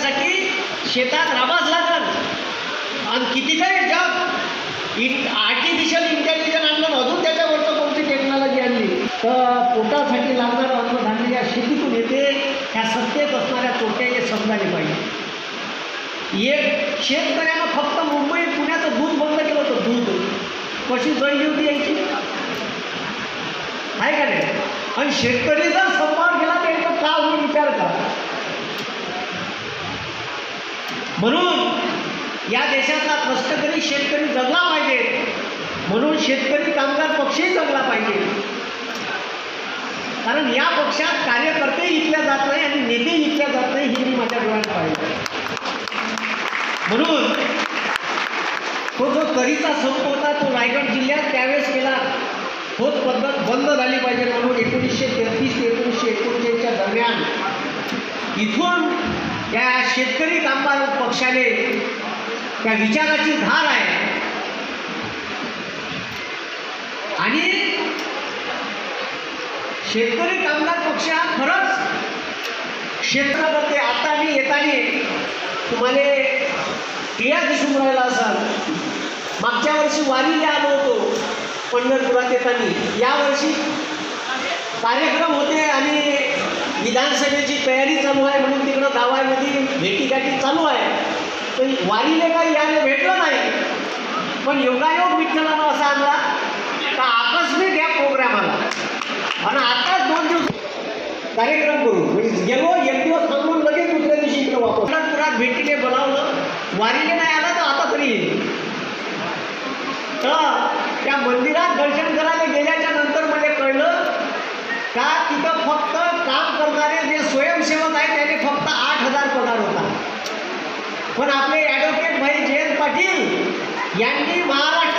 त्यासाठी शेतात राबाच लागल. आणि किती काही जग आर्टिफिशियल इंटेलिजन्स आणलं, अजून त्याच्यावरचं कोणती टेक्नॉलॉजी आणली, तर पोटासाठी लागणारं अन्नधान्य या शेतीतून येते. ह्या सत्तेत असणाऱ्या तोटे हे समजायला पाहिजे. एक शेतकऱ्यानं फक्त मुंबई पुण्याचं दूध बंद केलं होतं. दूध कशी जळली होती यायची आहे का नाही. आणि शेतकरी जर संपावर गेला तर याचा का होईल विचार करा. म्हणून या देशातला कष्टकरी शेतकरी जगला पाहिजे. म्हणून शेतकरी कामगार पक्षही जगला पाहिजे. कारण या पक्षात कार्यकर्ते इथल्या जात नाही आणि नेते इथल्या जात नाही, ही मी माझ्या डोळ्यात पाहिजे. म्हणून तो जो करीचा संप होता तो रायगड जिल्ह्यात त्यावेळेस केला. तोच पद्धत बंद झाली पाहिजे. म्हणून 1933 ते 1939च्या दरम्यान इथून त्या शेतकरी कामगार पक्षाने त्या विचाराची धार आहे. आणि शेतकरी कामगार पक्ष हा खरंच क्षेत्रामध्ये आता मी येताना तुम्हाला क्रिया दिसून राहिला असाल. मागच्या वर्षी वारीला आलो होतो पंढरपुरात येताना. यावर्षी कार्यक्रम होते आणि विधानसभेची तयारी चालू आहे म्हणून तिकडं गावामध्ये भेटीगाठी चालू आहे. तर वारीले काही यायला भेटलं नाही. पण योगायोग विठ्ठलानं असा आणला का आकस्मिक या प्रोग्रामाला आणि आताच 2 दिवस कार्यक्रम करू म्हणजे गेलो, 1 दिवस थांबून लगेच दुसऱ्या दिवशी इकडं वापस. पंढरपुरात भेटीने बोलावलं. वारीले नाही आला तर आता तरी येईल. तर त्या मंदिरात दर्शन करायला गेल्याच्या नंतर मला कळलं का तिथं फक्त काम करणारे जे स्वयंसेवक आहेत त्याने फक्त 8,000 पगार होता. पण आपले ॲडव्होकेट भाई जयंत पाटील यांनी महाराष्ट्र